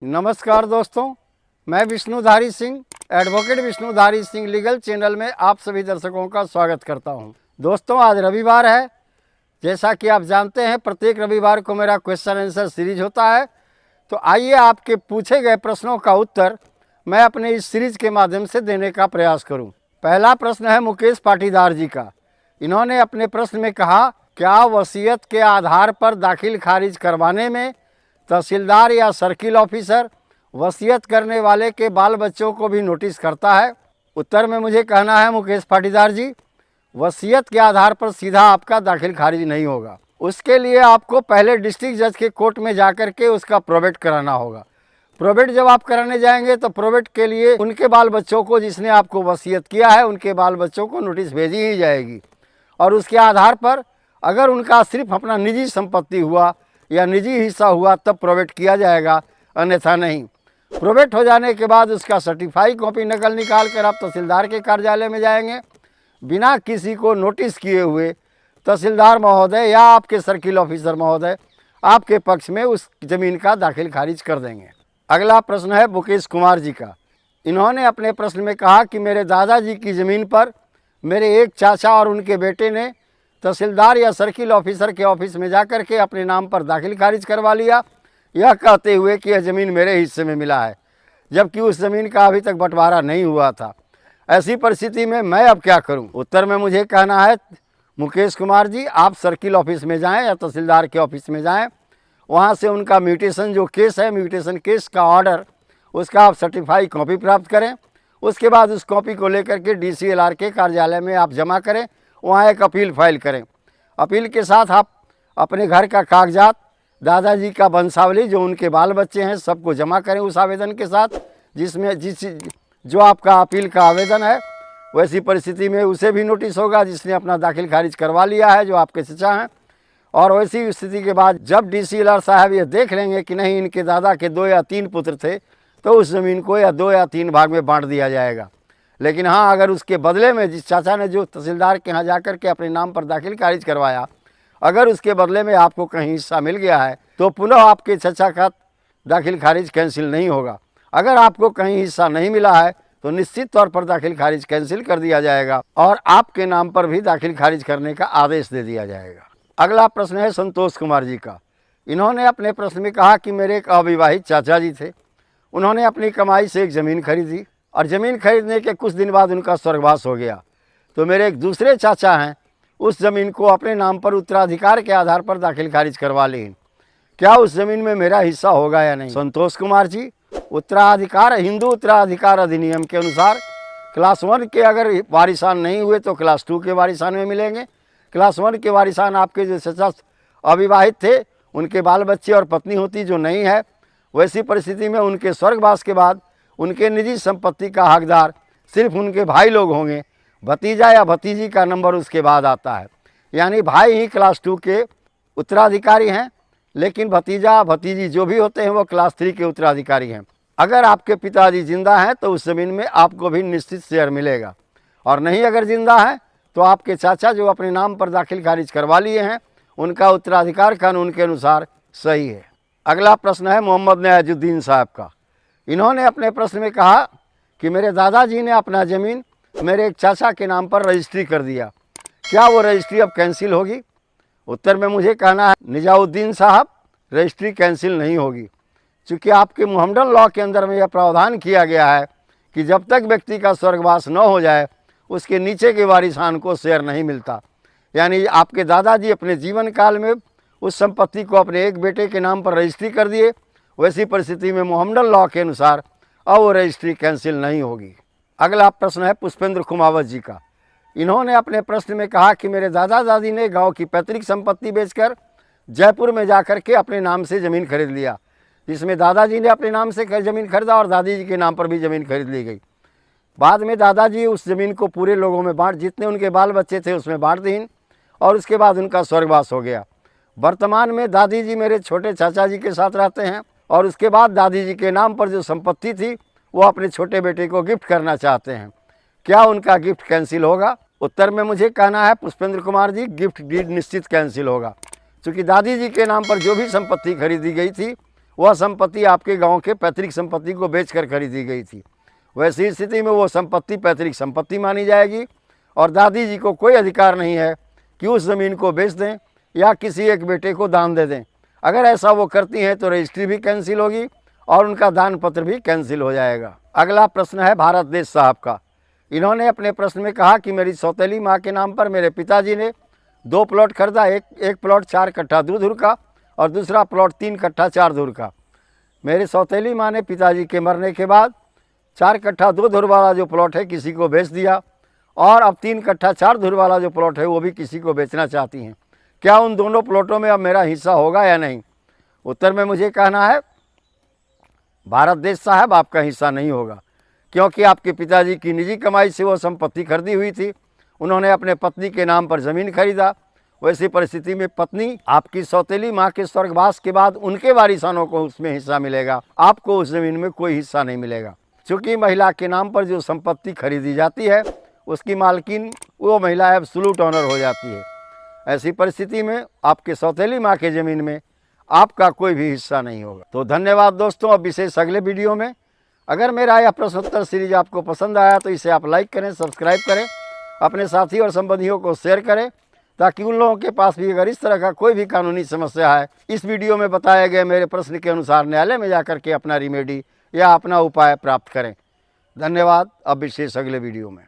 नमस्कार दोस्तों, मैं Vishnudhari Singh, advocate Vishnudhari Singh legal channel में आप सभी दर्शकों का स्वागत करता हूं। दोस्तों, आज रविवार है। जैसा कि आप जानते हैं, प्रत्येक रविवार को मेरा क्वेश्चन आंसर सीरीज होता है। तो आइए आपके पूछे गए प्रश्नों का उत्तर मैं अपने इस सीरीज के माध्यम से देने का प्रयास करूं। पहला प्रश्न है मुकेश पाटीदार जी का। इन्होंने अपने प्रश्न में कहा, क्या वसीयत के आधार पर दाखिल खारिज करवाने में तहसीलदार या सर्किल ऑफिसर वसीयत करने वाले के बाल बच्चों को भी नोटिस करता है? उत्तर में मुझे कहना है मुकेश पाटीदार जी, वसीयत के आधार पर सीधा आपका दाखिल खारिज नहीं होगा। उसके लिए आपको पहले डिस्ट्रिक्ट जज के कोर्ट में जाकर के उसका प्रोबेट कराना होगा। प्रोबेट जब आप कराने जाएंगे तो प्रोबेट के लिए उनके बाल बच्चों को, जिसने आपको वसीयत किया है, उनके बाल बच्चों को नोटिस भेजी ही जाएगी। और उसके आधार पर अगर उनका सिर्फ अपना निजी संपत्ति हुआ या निजी हिस्सा हुआ तब प्रोबेट किया जाएगा, अन्यथा नहीं। प्रोबेट हो जाने के बाद उसका सर्टिफाई कॉपी नकल निकाल कर आप तहसीलदार के कार्यालय में जाएंगे। बिना किसी को नोटिस किए हुए तहसीलदार महोदय या आपके सर्किल ऑफिसर महोदय आपके पक्ष में उस ज़मीन का दाखिल खारिज कर देंगे। अगला प्रश्न है मुकेश कुमार जी का। इन्होंने अपने प्रश्न में कहा कि मेरे दादाजी की ज़मीन पर मेरे एक चाचा और उनके बेटे ने तहसीलदार या सर्किल ऑफिसर के ऑफिस में जाकर के अपने नाम पर दाखिल खारिज करवा लिया, यह कहते हुए कि यह ज़मीन मेरे हिस्से में मिला है, जबकि उस ज़मीन का अभी तक बंटवारा नहीं हुआ था। ऐसी परिस्थिति में मैं अब क्या करूं? उत्तर में मुझे कहना है मुकेश कुमार जी, आप सर्किल ऑफिस में जाएं या तहसीलदार के ऑफिस में जाएं। वहां से उनका म्यूटेशन जो केस है, म्यूटेशन केस का ऑर्डर, उसका आप सर्टिफाई कॉपी प्राप्त करें। उसके बाद उस कॉपी को लेकर के DCLR के कार्यालय में आप जमा करें। वहाँ एक अपील फाइल करें। अपील के साथ आप अपने घर का कागजात, दादाजी का वंशावली, जो उनके बाल बच्चे हैं, सबको जमा करें उस आवेदन के साथ, जिसमें जो आपका अपील का आवेदन है। वैसी परिस्थिति में उसे भी नोटिस होगा जिसने अपना दाखिल खारिज करवा लिया है, जो आपके चचा हैं। और वैसी स्थिति के बाद जब DCLR साहब ये देख लेंगे कि नहीं, इनके दादा के 2 या 3 पुत्र थे, तो उस ज़मीन को या 2 या 3 भाग में बांट दिया जाएगा। लेकिन हाँ, अगर उसके बदले में जिस चाचा ने जो तहसीलदार के यहाँ जाकर के अपने नाम पर दाखिल खारिज करवाया, अगर उसके बदले में आपको कहीं हिस्सा मिल गया है, तो पुनः आपके चाचा का दाखिल खारिज कैंसिल नहीं होगा। अगर आपको कहीं हिस्सा नहीं मिला है तो निश्चित तौर पर दाखिल खारिज कैंसिल कर दिया जाएगा और आपके नाम पर भी दाखिल खारिज करने का आदेश दे दिया जाएगा। अगला प्रश्न है संतोष कुमार जी का। इन्होंने अपने प्रश्न में कहा कि मेरे एक अविवाहित चाचा जी थे। उन्होंने अपनी कमाई से एक ज़मीन खरीदी और ज़मीन खरीदने के कुछ दिन बाद उनका स्वर्गवास हो गया। तो मेरे एक दूसरे चाचा हैं, उस ज़मीन को अपने नाम पर उत्तराधिकार के आधार पर दाखिल खारिज करवा लें। क्या उस ज़मीन में मेरा हिस्सा होगा या नहीं? संतोष कुमार जी, उत्तराधिकार, हिंदू उत्तराधिकार अधिनियम के अनुसार क्लास 1 के अगर वारिसान नहीं हुए तो क्लास 2 के वारिसान में मिलेंगे। क्लास 1 के वारिसान आपके जो चाचा अविवाहित थे, उनके बाल बच्चे और पत्नी होती जो नहीं है। वैसी परिस्थिति में उनके स्वर्गवास के बाद उनके निजी संपत्ति का हकदार सिर्फ उनके भाई लोग होंगे। भतीजा या भतीजी का नंबर उसके बाद आता है, यानी भाई ही क्लास 2 के उत्तराधिकारी हैं, लेकिन भतीजा भतीजी जो भी होते हैं वो क्लास 3 के उत्तराधिकारी हैं। अगर आपके पिताजी जिंदा हैं तो उस ज़मीन में आपको भी निश्चित शेयर मिलेगा, और नहीं अगर जिंदा है तो आपके चाचा जो अपने नाम पर दाखिल खारिज करवा लिए हैं, उनका उत्तराधिकार कानून के अनुसार सही है। अगला प्रश्न है मोहम्मद नयाजुद्दीन साहब का। इन्होंने अपने प्रश्न में कहा कि मेरे दादाजी ने अपना ज़मीन मेरे एक चाचा के नाम पर रजिस्ट्री कर दिया, क्या वो रजिस्ट्री अब कैंसिल होगी? उत्तर में मुझे कहना है निजाउद्दीन साहब, रजिस्ट्री कैंसिल नहीं होगी, क्योंकि आपके मोहम्मडन लॉ के अंदर में यह प्रावधान किया गया है कि जब तक व्यक्ति का स्वर्गवास न हो जाए उसके नीचे के वारिसान को शेयर नहीं मिलता। यानी आपके दादाजी अपने जीवन काल में उस संपत्ति को अपने एक बेटे के नाम पर रजिस्ट्री कर दिए। वैसी परिस्थिति में मोहम्मडन लॉ के अनुसार अब वो रजिस्ट्री कैंसिल नहीं होगी। अगला प्रश्न है पुष्पेंद्र कुमावत जी का। इन्होंने अपने प्रश्न में कहा कि मेरे दादा दादी ने गांव की पैतृक संपत्ति बेचकर जयपुर में जाकर के अपने नाम से ज़मीन खरीद लिया, जिसमें दादाजी ने अपने नाम से ज़मीन खरीदा और दादी जी के नाम पर भी ज़मीन खरीद ली गई। बाद में दादाजी उस ज़मीन को पूरे लोगों में बांट, जितने उनके बाल बच्चे थे उसमें बांट दी, और उसके बाद उनका स्वर्गवास हो गया। वर्तमान में दादी जी मेरे छोटे चाचा जी के साथ रहते हैं, और उसके बाद दादी जी के नाम पर जो संपत्ति थी वो अपने छोटे बेटे को गिफ्ट करना चाहते हैं। क्या उनका गिफ्ट कैंसिल होगा? उत्तर में मुझे कहना है पुष्पेंद्र कुमार जी, गिफ्ट डीड निश्चित कैंसिल होगा, क्योंकि दादी जी के नाम पर जो भी संपत्ति खरीदी गई थी वह संपत्ति आपके गांव के पैतृक संपत्ति को बेचकर खरीदी गई थी। वैसी स्थिति में वो संपत्ति पैतृक संपत्ति मानी जाएगी और दादी जी को कोई अधिकार नहीं है कि उस ज़मीन को बेच दें या किसी एक बेटे को दान दे दें। अगर ऐसा वो करती हैं तो रजिस्ट्री भी कैंसिल होगी और उनका दान पत्र भी कैंसिल हो जाएगा। अगला प्रश्न है भारत देश साहब का। इन्होंने अपने प्रश्न में कहा कि मेरी सौतेली माँ के नाम पर मेरे पिताजी ने 2 प्लॉट खरीदा, एक प्लॉट 4 कट्ठा 2 धुर का और दूसरा प्लॉट 3 कट्ठा 4 धुर का। मेरी सौतेली माँ ने पिताजी के मरने के बाद 4 कट्ठा 2 धुर वाला जो प्लॉट है किसी को बेच दिया और अब 3 कट्ठा 4 धुर वाला जो प्लॉट है वो भी किसी को बेचना चाहती हैं। क्या उन दोनों प्लॉटों में अब मेरा हिस्सा होगा या नहीं? उत्तर में मुझे कहना है भारत देश साहब, आपका हिस्सा नहीं होगा, क्योंकि आपके पिताजी की निजी कमाई से वो संपत्ति खरीदी हुई थी। उन्होंने अपने पत्नी के नाम पर ज़मीन खरीदा। वैसी परिस्थिति में पत्नी आपकी सौतेली माँ के स्वर्गवास के बाद उनके वारिसानों को उसमें हिस्सा मिलेगा, आपको उस ज़मीन में कोई हिस्सा नहीं मिलेगा। चूँकि महिला के नाम पर जो संपत्ति खरीदी जाती है उसकी मालकिन वो महिला एब्सोल्यूट ऑनर हो जाती है। ऐसी परिस्थिति में आपके सौतेली माँ के ज़मीन में आपका कोई भी हिस्सा नहीं होगा। तो धन्यवाद दोस्तों। अब विशेष अगले वीडियो में। अगर मेरा यह प्रश्नोत्तर सीरीज आपको पसंद आया तो इसे आप लाइक करें, सब्सक्राइब करें, अपने साथी और संबंधियों को शेयर करें, ताकि उन लोगों के पास भी अगर इस तरह का कोई भी कानूनी समस्या है, इस वीडियो में बताए गए मेरे प्रश्न के अनुसार न्यायालय में जाकर के अपना रिमेडी या अपना उपाय प्राप्त करें। धन्यवाद। अब विशेष अगले वीडियो में।